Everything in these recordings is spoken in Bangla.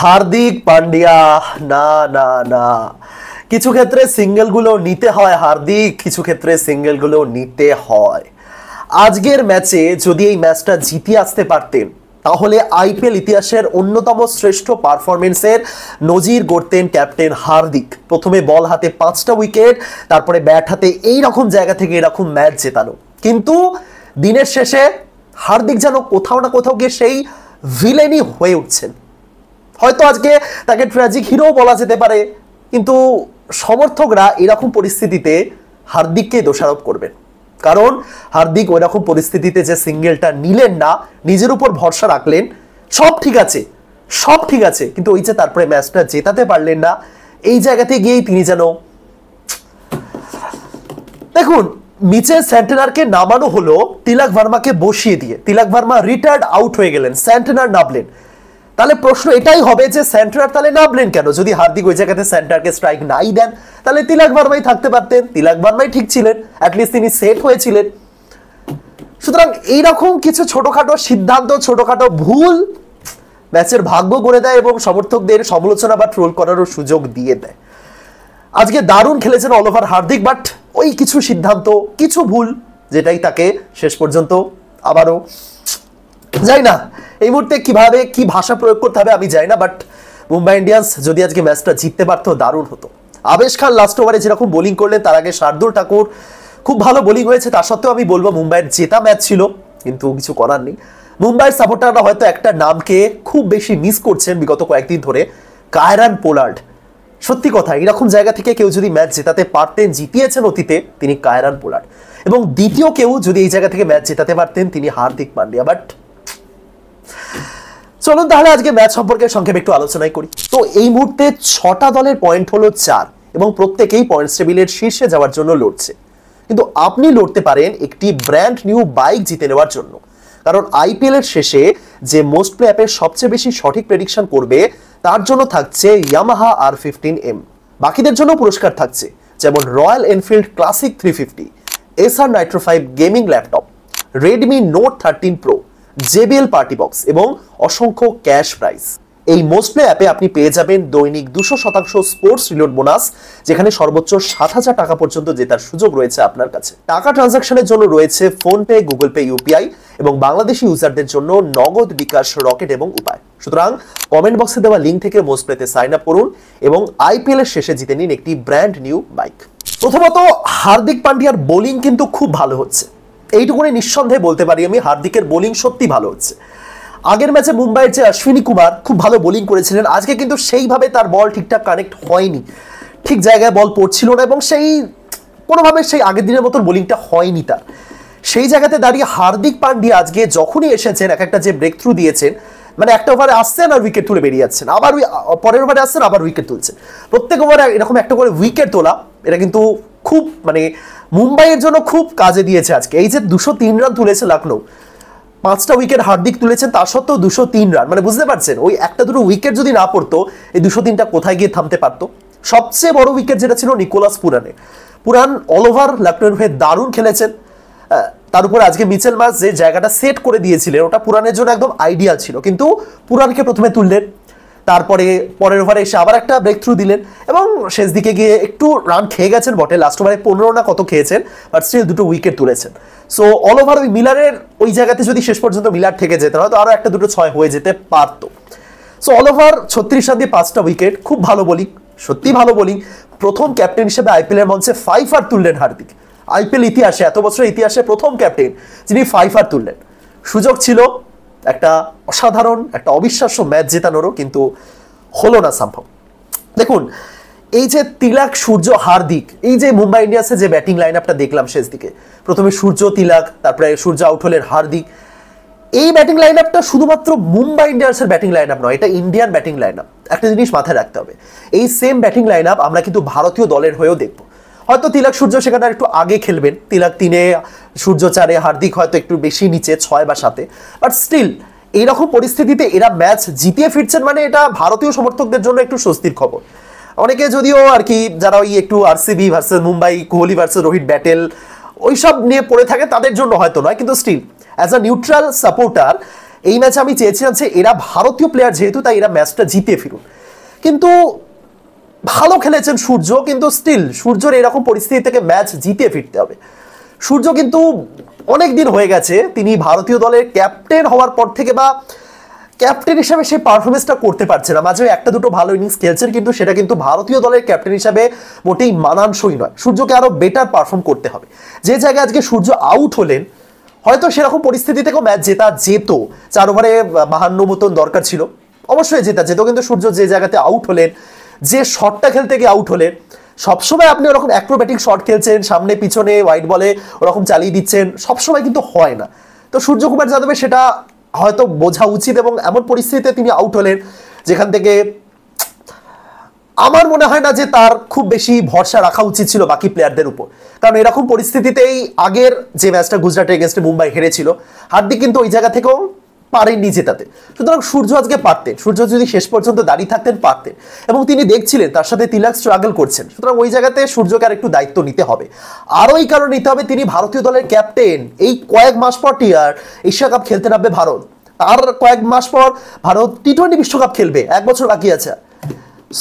হার্দিক পান্ডিয়া না না না, কিছু ক্ষেত্রে সিঙ্গেলগুলো নিতে হয় হার্দিক, কিছু ক্ষেত্রে সিঙ্গেলগুলো নিতে হয়। আজকের ম্যাচে যদি এই ম্যাচটা জিতে আসতে পারতেন তাহলে আইপিএল ইতিহাসের অন্যতম শ্রেষ্ঠ পারফরমেন্সের নজির গড়তেন ক্যাপ্টেন হার্দিক। প্রথমে বল হাতে 5টা উইকেট, তারপরে ব্যাট হাতে এই রকম জায়গা থেকে এরকম ম্যাচ জেতানো। কিন্তু দিনের শেষে হার্দিক যেন কোথাও না কোথাও গিয়ে সেই ভিলেনই হয়ে উঠছেন। হয়তো আজকে তাকে ট্র্যাজিক হিরো বলা যেতে পারে, কিন্তু সমর্থকরা এরকম পরিস্থিতিতে হার্দিককে দোষারোপ করবেন। কারণ হার্দিক ওই রকম পরিস্থিতিতে যে সিঙ্গেলটা নিলেন না, নিজের উপর ভরসা রাখলেন, সব ঠিক আছে, সব ঠিক আছে, কিন্তু ওই যে তারপরে ম্যাচটা জেতাতে পারলেন না, এই জায়গাতে গিয়েই তিনি যেন দেখুন মিচেল স্যান্টনারকে নামানো হলো তিলক ভার্মাকে বসিয়ে দিয়ে। তিলক ভার্মা রিটায়ার্ড আউট হয়ে গেলেন, স্যান্টনার নামলেন। তাহলে প্রশ্ন এটাই হবে যে স্যান্টনার তাহলে নামলেন কেন? যদি হার্দিক ওই জায়গাতে স্যান্টনারকে স্ট্রাইক নাই দেন তাহলে তিলক ভার্মাই থাকতে পারতেন। তিলক ভার্মাই ঠিক ছিলেন, অ্যাটলিস্ট তিনি সেট হয়েছিলেন। সুতরাং এইরকম কিছু ছোটখাটো সিদ্ধান্ত, ছোটখাটো ভুল ম্যাচের ভাগ্য করে দেয় এবং সমর্থকদের সমালোচনা বা ট্রোল করারও সুযোগ দিয়ে দেয়। আজকে দারুণ খেলেছেন অল ওভার হার্দিক, বাট ওই কিছু সিদ্ধান্ত, কিছু ভুল, যেটাই তাকে শেষ পর্যন্ত আবারও যাই না এই মুহূর্তে কিভাবে কি ভাষা প্রয়োগ করতে হবে আমি যাই না, বাট মুম্বাই ইন্ডিয়ান্স যদি আজকে ম্যাচটা জিততে পারতো দারুণ হতো। আবেশ খান লাস্ট ওভারে যেরকম বোলিং করলেন, তার আগে শার্দুল ঠাকুর খুব ভালো বোলিং হয়েছে। তা সত্ত্বেও আমি বলবো মুম্বাইয়ের জেতা ম্যাচ ছিল, কিন্তু কিছু করার নেই। মুম্বাইয়ের সাপোর্টাররা হয়তো একটা নামকে খুব বেশি মিস করছেন বিগত কয়েকদিন ধরে, কায়রান পোলার্ড। সত্যি কথা, এরকম জায়গা থেকে কেউ যদি ম্যাচ জেতাতে পারতেন, জিতিয়েছেন অতীতে, তিনি কায়রান পোলার্ড। এবং দ্বিতীয় কেউ যদি এই জায়গা থেকে ম্যাচ জেতাতে পারতেন, তিনি হার্দিক পান্ডিয়া। বাট চলুন তাহলে আজকে ম্যাচ সম্পর্কে সংক্ষেপে একটু আলোচনাই করি। তো এই মুহূর্তে 6টা দলের পয়েন্ট হলো 4 এবং প্রত্যেকেই পয়েন্টস টেবিলের শীর্ষে যাওয়ার জন্য লড়ছে। কিন্তু আপনি লড়তে পারেন একটি ব্র্যান্ড নিউ বাইক জিতে নেওয়ার জন্য। কারণ আইপিএল এর শেষে যে মোস্ট প্লে অ্যাপের সবচেয়ে বেশি সঠিক প্রেডিকশন করবে তার জন্য থাকছে ইয়ামাহা R15M। বাকিদের জন্য পুরস্কার থাকছে, যেমন রয়্যাল এনফিল্ড ক্লাসিক 350, এসার Nitro 5 gaming laptop, Redmi note 13 pro, JBL party box এবং অসংখ্য ক্যাশ প্রাইজ। এই মোস্ট প্লে অ্যাপে আপনি পেয়ে যাবেন দৈনিক 200% স্পোর্টস রিলোড বোনাস, যেখানে সর্বোচ্চ 7,000 টাকা পর্যন্ত জেতার সুযোগ রয়েছে আপনার কাছে। টাকা ট্রানজাকশনের জন্য রয়েছে ফোনপে, গুগল পে, ইউপিআই এবং বাংলাদেশি ইউজারদের জন্য নগদ, বিকাশ, রকেট এবং উপায়। সুতরাং কমেন্ট বক্সে দেওয়া লিঙ্ক থেকে মোস্ট প্লেতে সাইন আপ করুন এবং আইপিএল এর শেষে জিতে নিন একটি ব্র্যান্ড নিউ বাইক। প্রথমত হার্দিক পান্ডিয়ার বোলিং কিন্তু খুব ভালো হচ্ছে, এইটুকুনি নিঃসন্দেহে বলতে পারি আমি। হার্দিকের বোলিং সত্যি ভালো হচ্ছে। আগের ম্যাচে মুম্বাইয়ের যে অশ্বিনী কুমার খুব ভালো বোলিং করেছিলেন, আজকে কিন্তু সেইভাবে তার বল ঠিকঠাক কানেক্ট হয়নি, ঠিক জায়গায় বল পড়ছিল না এবং সেই কোনোভাবে সেই আগের দিনের মতন বোলিংটা হয়নি তার। সেই জায়গাতে দাঁড়িয়ে হার্দিক পান্ডিয়া আজকে যখনই এসেছেন, এক একটা যে ব্রেক থ্রু দিয়েছেন, মানে একটা ওভারে আসছেন আর উইকেট তুলে বেরিয়ে যাচ্ছেন, আবার পরের ওভারে আসছেন আবার উইকেট তুলছেন, প্রত্যেক ওভারে এরকম একটা করে উইকেট তোলা, এটা কিন্তু খুব মানে মুম্বাইয়ের জন্য খুব কাজে দিয়েছে আজকে। এই যে 203 রান তুলেছে লখনৌ, 5টা উইকেট হার্দিক তুলেছেন, তার সত্ত্বেও 203 রান, মানে বুঝতে পারছেন ওই একটা দুটো উইকেট যদি না পড়তো এই 203টা কোথায় গিয়ে থামতে পারতো। সবচেয়ে বড় উইকেট যেটা ছিল নিকোলাস পুরানের। পুরান অল ওভার লখনৌর হয়ে দারুণ খেলেছেন। তার উপর আজকে মিচেল মার্শ যে জায়গাটা সেট করে দিয়েছিলেন ওটা পুরানের জন্য একদম আইডিয়াল ছিল, কিন্তু পুরানকে প্রথমে তুললেন, তারপরে পরের ওভারে এসে আবার একটা ব্রেক থ্রু দিলেন এবং শেষ দিকে গিয়ে একটু রান খেয়ে গেছেন বটে, লাস্ট ওভারে 15 না কত খেয়েছেন, বাট স্টিল দুটো উইকেট তুলেছেন। সো অল ওভার ওই মিলারের ওই জায়গাতে যদি শেষ পর্যন্ত মিলার থেকে যেতে হয়তো আরও একটা দুটো 6 হয়ে যেতে পারতো। সো অল ওভার 36 রান দিয়ে 5টা উইকেট, খুব ভালো বোলিং, সত্যি ভালো বোলিং। প্রথম ক্যাপ্টেন হিসেবে আইপিএল এর মঞ্চে 5 আর তুললেন হার্দিক। আইপিএল ইতিহাসে, এত বছরের ইতিহাসে প্রথম ক্যাপ্টেন যিনি 5 আর তুললেন। সুযোগ ছিল একটা অসাধারণ, একটা অবিশ্বাস্য ম্যাচ জেতানোরও, কিন্তু হলো না সম্ভব। দেখুন এই যে তিলক, সূর্য, হার্দিক, এই যে মুম্বাই ইন্ডিয়ান্সের যে ব্যাটিং লাইন আপটা দেখলাম শেষ দিকে, প্রথমে সূর্য, তিলক, তারপরে সূর্য আউট হলেন, হার্দিক। এই ব্যাটিং লাইন আপটা শুধুমাত্র মুম্বাই ইন্ডিয়ান্সের ব্যাটিং লাইন আপ নয়, এটা ইন্ডিয়ান ব্যাটিং লাইন আপ। একটা জিনিস মাথায় রাখতে হবে, এই সেম ব্যাটিং লাইন আপ আমরা কিন্তু ভারতীয় দলের হয়েও দেখবো। হয়তো তিলক, সূর্য সেখানে একটু আগে খেলবেন, তিলক 3-এ, সূর্য 4-এ, হার্দিক হয়তো একটু বেশি নিচে 6 বা 7-এ, বাট স্টিল এইরকম পরিস্থিতিতে এরা ম্যাচ জিতিয়ে ফিরছেন, মানে এটা ভারতীয় সমর্থকদের জন্য একটু স্বস্তির খবর। অনেকে যদিও আর কি যারা ওই একটু RCB versus Mumbai, Kohli versus Rohit battle ওইসব নিয়ে পড়ে থাকে, তাদের জন্য হয়তো নয়, কিন্তু still as a neutral supporter এই ম্যাচে আমি চেয়েছিলাম যে এরা ভারতীয় প্লেয়ার যেহেতু, তাই এরা ম্যাচটা জিতে ফিরুন। কিন্তু ভালো খেলেছেন সূর্য, কিন্তু স্টিল সূর্যর এরকম পরিস্থিতি থেকে ম্যাচ জিতে ফিরতে হবে। সূর্য কিন্তু অনেক দিন হয়ে গেছে তিনি ভারতীয় দলের ক্যাপ্টেন হওয়ার পর থেকে বা ক্যাপ্টেন হিসাবে সে পারফরমেন্সটা করতে পারছে না। মাঝে একটা দুটো ভালো ইনিংস খেলছেন, কিন্তু সেটা কিন্তু ভারতীয় দলের ক্যাপ্টেন হিসাবে মোটেই মানানসই নয়। সূর্যকে আরো বেটার পারফর্ম করতে হবে। যে জায়গায় আজকে সূর্য আউট হলেন, হয়তো সেরকম পরিস্থিতি থেকেও ম্যাচ জেতা যেত। 4 ওভারে 52 মতন দরকার ছিল, অবশ্যই জেতা যেত। কিন্তু সূর্য যে জায়গাতে আউট হলেন, যে শটটা খেলতে গিয়ে আউট হলেন, সবসময় আপনি ওরকম অ্যাক্রোব্যাটিক শট খেলছেন, সামনে পিছনে হোয়াইট বলে ওরকম চালিয়ে দিচ্ছেন, সবসময় কিন্তু হয় না। তো সূর্যকুমার যাদবের সেটা হয়তো বোঝা উচিত, এবং এমন পরিস্থিতিতে তিনি আউট হলেন যেখান থেকে আমার মনে হয় না যে তার খুব বেশি ভরসা রাখা উচিত ছিল বাকি প্লেয়ারদের উপর। কারণ এরকম পরিস্থিতিতেই আগের যে ম্যাচটা গুজরাটের এগেনস্টে মুম্বাই হেরেছিল, হার্দিক কিন্তু ওই জায়গা থেকেও পারেননি জেতাতে। সুতরাং সূর্য আজকে পারতেন, সূর্য যদি শেষ পর্যন্ত দাঁড়িয়ে থাকতেন পারতেন, এবং তিনি দেখছিলেন তার সাথে তিলক স্ট্রাগল করছেন। সুতরাং ওই জায়গাতে সূর্যকে আর একটু দায়িত্ব নিতে হবে। আরও এই কারণে নিতে হবে, তিনি ভারতীয় দলের ক্যাপ্টেন। এই কয়েক মাস পর এশিয়া কাপ খেলতে নামবে ভারত, আর কয়েক মাস পর ভারত টি-20 বিশ্বকাপ খেলবে, 1 বছর বাকি আছে।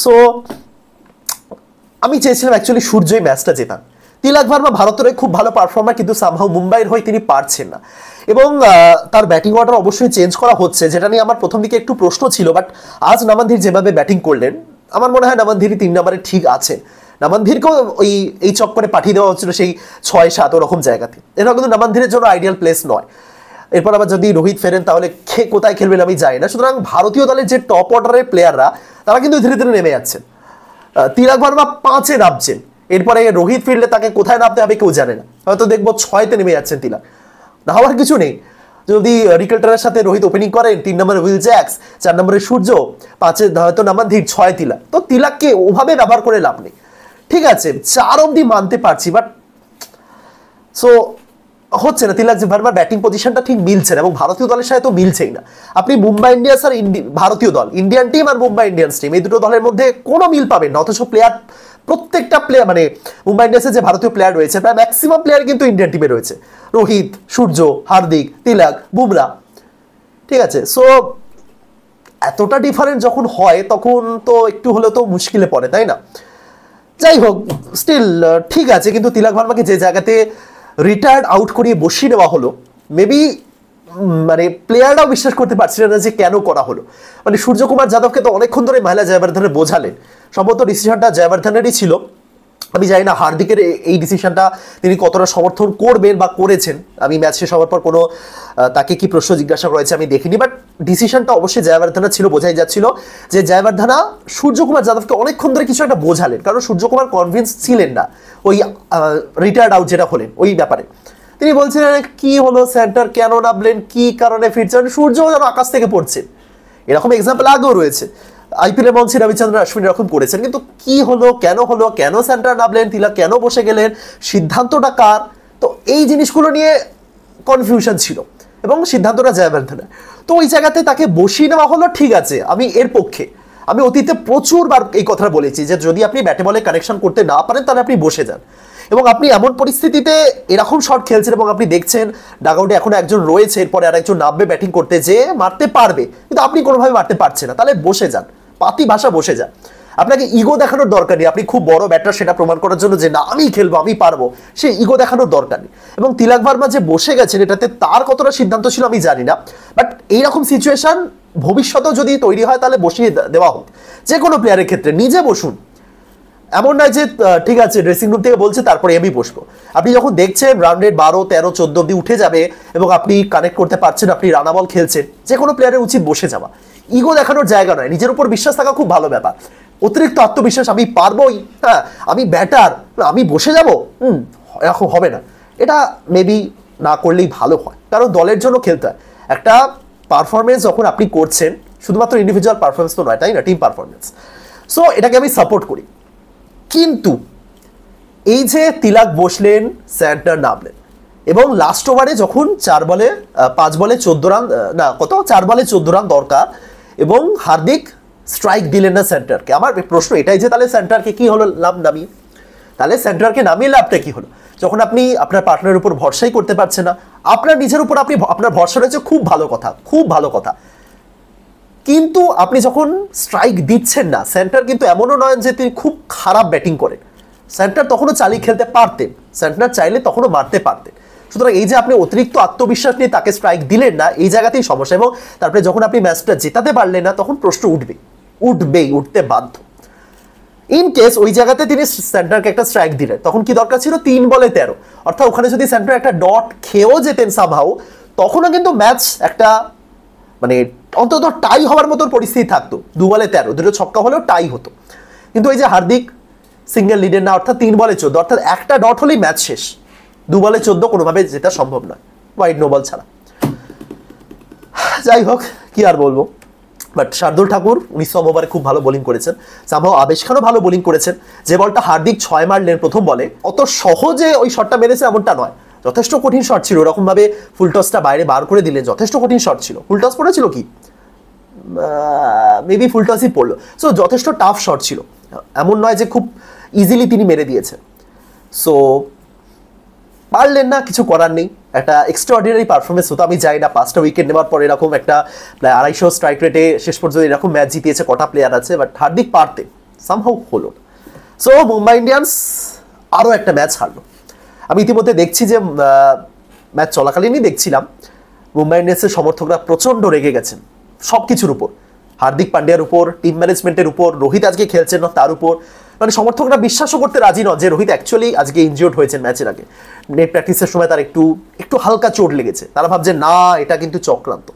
সো আমি চেয়েছিলাম অ্যাকচুয়ালি সূর্যই ম্যাচটা জেতান। তিলক ভার্মা ভারতের খুব ভালো পারফর্মার, কিন্তু সামহাউ মুম্বাইয়ের হয়ে তিনি পারছেন না। এবং তার ব্যাটিং অর্ডার অবশ্যই চেঞ্জ করা হচ্ছে, যেটা নিয়ে আমার প্রথম দিকে একটু প্রশ্ন ছিল। বাট আজ নামানধীর যেভাবে ব্যাটিং করলেন, আমার মনে হয় নামানধীরই 3 নম্বরে ঠিক আছে। নামানধীরকেও এই চক্করে পাঠিয়ে দেওয়া হচ্ছিল সেই 6-7 ওরকম জায়গাতে। এটা কিন্তু নামানধীরের জন্য আইডিয়াল প্লেস নয়। এরপর আবার যদি রোহিত ফেরেন, তাহলে কোথায় খেলবেন আমি জানি না। সুতরাং ভারতীয় দলের যে টপ অর্ডারের প্লেয়াররা, তারা কিন্তু ধীরে ধীরে নেমে যাচ্ছেন। তিলক ভার্মা 5-এ নামছেন, এরপরে রোহিত ফিরলে তাকে কোথায় নামতে হবে কেউ জানে না, হয়তো দেখবো 6-তে নেমে যাচ্ছেন তিলক। না হওয়ার কিছু নেই। যদি রিকেলটারের সাথে রোহিত ওপেনিং করেন, 3 নম্বরে উইল জ্যাক্স, 4 নম্বরে সূর্য, 5-এ হয়তো নামানধীর, 6-এ তিলক। তো তিলককে ওভাবে ব্যবহার করে লাভ নেই। ঠিক আছে, 4 অব্দি মানতে পারছি, বাট সো হচ্ছে না। তিলক ভার্মার ব্যাটিং পজিশনটা ঠিক মিলছে না, এবং ভারতীয় দলের সাথে তো মিলছেই না। আপনি মুম্বাই ইন্ডিয়ান্স আর ভারতীয় দল, ইন্ডিয়ান টিম আর মুম্বাই ইন্ডিয়ান্স টিম, এই দুটো দলের মধ্যে কোনো মিল পাবেন না। অথচ প্লেয়ার, প্রত্যেকটা প্লেয়ার, মানে মুম্বাই ইন্ডিয়ান্সের যে ভারতীয় প্লেয়ার রয়েছে, প্রায় ম্যাক্সিমাম প্লেয়ার কিন্তু ইন্ডিয়ান টিমে রয়েছে। রোহিত, সূর্য, হার্দিক, তিলক, বুমরা। ঠিক আছে, সো এতটা ডিফারেন্স যখন হয়, তখন তো একটু হলেও তো মুশকিলে পড়ে, তাই না? যাই হোক, স্টিল ঠিক আছে। কিন্তু তিলক ভার্মাকে যে জায়গাতে রিটায়ার্ড আউট করিয়ে বসিয়ে দেওয়া হলো, মেবি মানে প্লেয়াররাও বিশ্বাস করতে পারছিল না যে কেন করা হলো। মানে সূর্যকুমার যাদবকে তো অনেকক্ষণ ধরে মহিলা জয়বর্ধনে বোঝালেন, সম্ভবত ডিসিশনটা জয়বর্ধনেরই ছিল। আমি জানি না হার্দিকের এই ডিসিশনটা তিনি কতটা সমর্থন করবেন বা করেছেন। আমি ম্যাচ শেষ হওয়ার পর কোনো তাকে কি প্রশ্ন জিজ্ঞাসা করেছে আমি দেখিনি, বাট ডিসিশনটা অবশ্যই জয়বর্ধনা ছিল। বোঝাই যাচ্ছিল যে জয়বর্ধনা সূর্যকুমার যাদবকে অনেকক্ষণ ধরে কিছু একটা বোঝালেন, কারণ সূর্যকুমার কনভিন্স ছিলেন না ওই রিটায়ার্ড আউট যেটা হলেন ওই ব্যাপারে। তিনি বলছিলেন কি হলো, সেন্টার কেন নামলেন, কি কারণে ফিরছেন, সূর্য যেন আকাশ থেকে পড়ছেন। এরকম এক্সাম্পল আগেও রয়েছে, আইপিএল মঞ্চে রবিচন্দ্রন অশ্বিন এরকম করেছেন। কিন্তু কি হলো, কেন সেন্টার নামলেন, তিলক কেন বসে গেলেন, সিদ্ধান্তটা কার? তো এই জিনিসগুলো নিয়ে কনফিউশন ছিল, এবং সিদ্ধান্তটা জয়বর্ধনের। তো ওই জায়গাতে তাকে বসিয়ে নেওয়া হলো, ঠিক আছে, আমি এর পক্ষে। আমি অতীতে প্রচুরবার এই কথা বলেছি যে যদি আপনি ব্যাটে বলে কানেকশন করতে না পারেন, তাহলে আপনি বসে যান। এবং আপনি এমন পরিস্থিতিতে এরকম শট খেলছেন, এবং আপনি দেখছেন ডাগআউটে এখনো একজন রয়েছে, এরপরে আরেকজন নামবে ব্যাটিং করতে, যে মারতে পারবে, কিন্তু আপনি কোনোভাবে মারতে পারছেন না, তাহলে বসে যান, পাতি ভাষা বসে যান। আপনাকে ইগো দেখানোর দরকার নেই, আপনি খুব বড় ব্যাটার সেটা প্রমাণ করার জন্য যে না আমি খেলবো, আমি পারবো, সেই ইগো দেখানোর দরকার নেই। এবং তিলক ভার্মা যে বসে গেছেন, এটাতে তার কতটা সিদ্ধান্ত ছিল আমি জানি না, বাট এইরকম সিচুয়েশন ভবিষ্যতেও যদি তৈরি হয়, তাহলে বসিয়ে দেওয়া হোক। যে কোনো প্লেয়ারের ক্ষেত্রে নিজে বসুন, এমন নয় যে ঠিক আছে ড্রেসিং রুম থেকে বলছে তারপরে আমি বসবো। আপনি যখন দেখছেন রান রেট 12, 13, 14 অব্দি উঠে যাবে, এবং আপনি কানেক্ট করতে পারছেন, আপনি রানা বল খেলছেন, যে কোনো প্লেয়ারের উচিত বসে যাওয়া। ইগো দেখানোর জায়গা নয়, নিজের উপর বিশ্বাস থাকা খুব ভালো ব্যাপার। অতিরিক্ত আত্মবিশ্বাস, আমি পারবোই, হ্যাঁ আমি ব্যাটার, আমি বসে যাব, এরকম হবে না। এটা মেবি না করলেই ভালো হয়, কারণ দলের জন্য খেলতে হয়। একটা পারফরমেন্স যখন আপনি করছেন, শুধুমাত্র ইন্ডিভিজুয়াল পারফরমেন্স তো নয়, তাই না, টিম পারফরমেন্স। সো এটাকে আমি সাপোর্ট করি। কিন্তু এই যে তিলক বসলেন, স্যান্টার নামলেন, এবং লাস্ট ওভারে যখন 5 বলে 14 রান, না কত, 4 বলে 14 রান দরকার, এবং হার্দিক স্ট্রাইক দিলেন না সেন্টারকে। আমার প্রশ্ন এটাই যে তাহলে সেন্টারকে কি হলো লাভ নামিয়ে, তাহলে সেন্টারকে নামিয়ে লাভটা কি হলো? যখন আপনি আপনার পার্টনারের উপর ভরসাই করতে পারছেন না, আপনার নিজের উপর আপনার ভরসা রয়েছে, খুব ভালো কথা, খুব ভালো কথা। কিন্তু আপনি যখন স্ট্রাইক দিচ্ছেন না, সেন্টার কিন্তু এমনও নয় যে তিনি খুব খারাপ ব্যাটিং করেন, সেন্টার তখনও চালিয়ে খেলতে পারতেন, সেন্টার চাইলে তখনও মারতে পারতেন। সুতরাং এই যে আপনি অতিরিক্ত আত্মবিশ্বাস নিয়ে তাকে স্ট্রাইক দিলেন না, এই জায়গাতেই সমস্যা। এবং তারপরে যখন আপনি ম্যাচটা জেতাতে পারলেন না, তখন প্রশ্ন উঠতে বাধ্য। ইন কেস ওই জায়গাতে তিনি সেন্টারকে একটা স্ট্রাইক দিলেন, তখন কি দরকার ছিল? 3 বলে 13, অর্থাৎ ওখানে যদি সেন্টার একটা ডট খেয়েও যেতেন সামহাউ, তখনও কিন্তু ম্যাচ একটা মানে অন্তত টাই হওয়ার মতো পরিস্থিতি থাকতো। 2 বলে 13, দুটো ছক্কা হলেও টাই হতো। কিন্তু ওই যে হার্দিক সিঙ্গেল লিডের না, অর্থাৎ 3 বলে 14, অর্থাৎ একটা ডট হলেই ম্যাচ শেষ। 2 বলে 14 কোনোভাবে জেতা সম্ভব নয়, ওয়াইড নো বল ছাড়া। যাই হোক, কি আর বলবো। বাট শার্দুল ঠাকুর 19 ওভারে খুব ভালো বোলিং করেছেন, সামহাও আবেশ খানও ভালো বোলিং করেছেন। যে বলটা হার্দিক 6 মারলেন প্রথম বলে, অত সহজে ওই শটটা মেরেছে এমনটা নয়, যথেষ্ট কঠিন শট ছিল। ওরকম ভাবে ফুল টসটা বাইরে বার করে দিলেন, যথেষ্ট কঠিন শট ছিল। ফুল টস পড়েছিল কি, মেবি ফুল টসই পড়লো। সো যথেষ্ট টাফ শট ছিল, এমন নয় যে খুব ইজিলি তিনি মেরে দিয়েছেন। সো পারলেন না, কিছু করার নেই। একটা এক্সট্রাঅর্ডিনারি পারফরমেন্স হতো। আমি যাই না 5টা উইকেট নেওয়ার পর এরকম একটা প্রায় 250 স্ট্রাইক রেটে শেষ পর্যন্ত এরকম ম্যাচ জিতিয়েছে কটা প্লেয়ার আছে, বাট হার্দিক পারতেন, সামহাউ হলো। সো মুম্বাই ইন্ডিয়ান্স আরও একটা ম্যাচ হারলো। আমি ইতিমধ্যে দেখছি যে ম্যাচ চলাকালীনই দেখছিলাম মুম্বাই ইন্ডিয়ান্সের সমর্থকরা প্রচণ্ড রেগে গেছেন সব কিছুর উপর, হার্দিক পান্ডিয়ার উপর, টিম ম্যানেজমেন্টের উপর, রোহিত আজকে খেলছেন না তার উপর। মানে সমর্থকরা বিশ্বাসও করতে রাজি নয় যে রোহিত অ্যাকচুয়ালি আজকে ইনজিওর্ড হয়েছেন ম্যাচের আগে। নেট প্র্যাকটিসের সময় তার একটু হালকা চোট লেগেছে, তারা ভাবছে না এটা কিন্তু চক্রান্ত।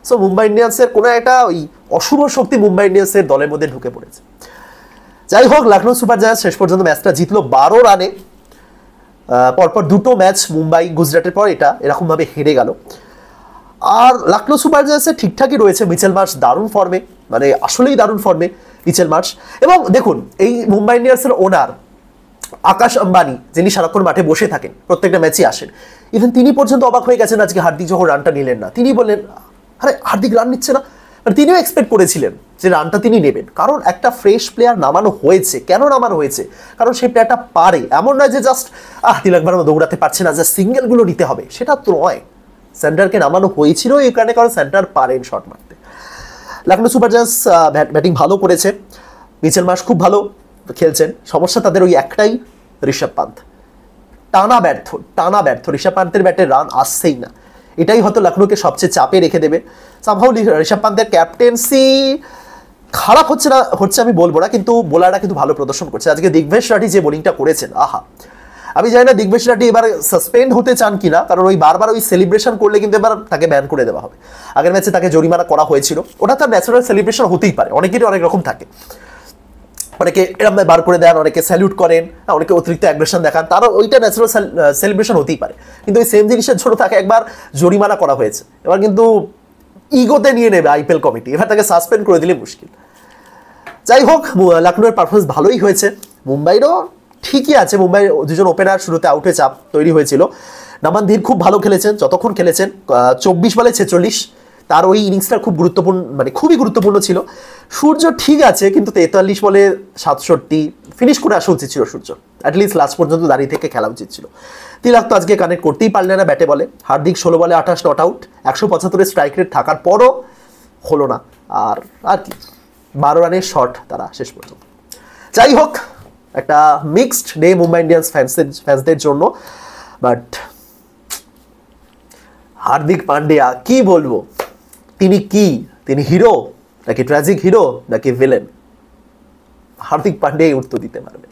সো মুম্বাই ইন্ডিয়ান্সের কোনো একটা ওই অশুভ শক্তি মুম্বাই ইন্ডিয়ান্সের দলের মধ্যে ঢুকে পড়েছে। যাই হোক, লখনৌ সুপার জায়ান্টস শেষ পর্যন্ত ম্যাচটা জিতলো 12 রানে। পরপর দুটো ম্যাচ মুম্বাই গুজরাটের পর এরকমভাবে হেরে গেল। আর লখনৌ সুপার জায়ান্টসে ঠিকঠাকই রয়েছে, মিচেল মার্শ দারুণ ফর্মে, মানে আসলেই দারুণ ফর্মে মিচেল মার্শ। এবং দেখুন, এই মুম্বাই ইন্ডিয়ান্সের ওনার আকাশ আম্বানি, যিনি সারাক্ষণ মাঠে বসে থাকেন, প্রত্যেকটা ম্যাচই আসেন, ইভেন তিনি পর্যন্ত অবাক হয়ে গেছেন আজকে হার্দিক যখন রানটা নিলেন না। তিনি বললেন আরে হার্দিক রান নিচ্ছে না, মানে তিনিও এক্সপেক্ট করেছিলেন যে রানটা তিনি নেবেন, কারণ একটা ফ্রেশ প্লেয়ার নামানো হয়েছে। কেন নামানো হয়েছে? কারণ সেই প্লেয়ারটা পারে, এমন নয় যে জাস্ট তিলক ভার্মা দৌড়াতে পারছে না, যে সিঙ্গেলগুলো নিতে হবে, সেটা তো নয়। সেন্টারকে নামানো হয়েছিল এই কারণে, কারণ সেন্টার পারেন শট মারতে। লখনৌ সুপার জায়ান্টস ব্যাটিং ভালো করেছে, মিচেল মার্শ খুব ভালো খেলছেন। সমস্যা তাদের ওই একটাই, ঋষভ পান্ত টানা ব্যর্থ। ঋষভ পান্তের ব্যাটে রান আসছেই না, এটাই হয়তো লখনৌকে সবচেয়ে চাপে রেখে দেবে। সামহাউ ঋষভ পান্তের ক্যাপ্টেন্সি খারাপ হচ্ছে আমি বলবো না, কিন্তু বোলাররা কিন্তু ভালো প্রদর্শন করছে। আজকে দিগ্বেশ রাঠি যে বোলিংটা করেছেন, আহা, আমি জানি না দিগ্বেশ রাঠি এবার সাসপেন্ড হতে চান কিনা, কারণ ওই বারবার ওই সেলিব্রেশন করলে কিন্তু এবার তাকে ব্যান করে দেওয়া হবে। আগের ম্যাচে তাকে জরিমানা করা হয়েছিল, ওটা তার ন্যাচারাল সেলিব্রেশন হতেই পারে, অনেকেরই অনেক রকম থাকে। অনেকে এরম বার করে দেন, অনেকে স্যালুট করেন, অনেকে অতিরিক্ত অ্যাগ্রেশন দেখান, তারও ওইটা ন্যাচারাল সেলিব্রেশন হতেই পারে। কিন্তু ওই সেম জিনিসের জন্য তাকে একবার জরিমানা করা হয়েছে, এবার কিন্তু ইগোতে নিয়ে নেবে আইপিএল কমিটি, এবার তাকে সাসপেন্ড করে দিলে মুশকিল। যাই হোক, লখনৌয়ের পারফরমেন্স ভালোই হয়েছে, মুম্বাইরও ঠিকই আছে। মুম্বাই দুজন ওপেনার শুরুতে আউটে চাপ তৈরি হয়েছিল। নামান ধীর খুব ভালো খেলেছেন, যতক্ষণ খেলেছেন 24 বলে 46, তার ওই ইনিংসটা খুব গুরুত্বপূর্ণ, মানে খুবই গুরুত্বপূর্ণ ছিল। সূর্য ঠিক আছে, কিন্তু 43 বলে 67 ফিনিশ করে আসা উচিত ছিল সূর্য, অ্যাটলিস্ট লাস্ট পর্যন্ত দাঁড়িয়ে থেকে খেলা উচিত ছিল। তিলক তো আজকে কানেক্ট করতেই পারলেন না ব্যাটে বলে। হার্দিক 16 বলে 28 নট আউট, 175 স্ট্রাইক রেট থাকার পরও হলো না। আর কি 12 রানের শট তারা শেষ পর্যন্ত। যাই হোক, একটা মিক্সড ডে মুম্বাই ইন্ডিয়ান্স ফ্যান্সদের জন্য। বাট হার্দিক পান্ডিয়া কি বলবো, তিনি হিরো নাকি ট্র্যাজিক হিরো নাকি ভিলেন? হার্দিক পান্ডিয়াই উত্তর দিতে পারবে।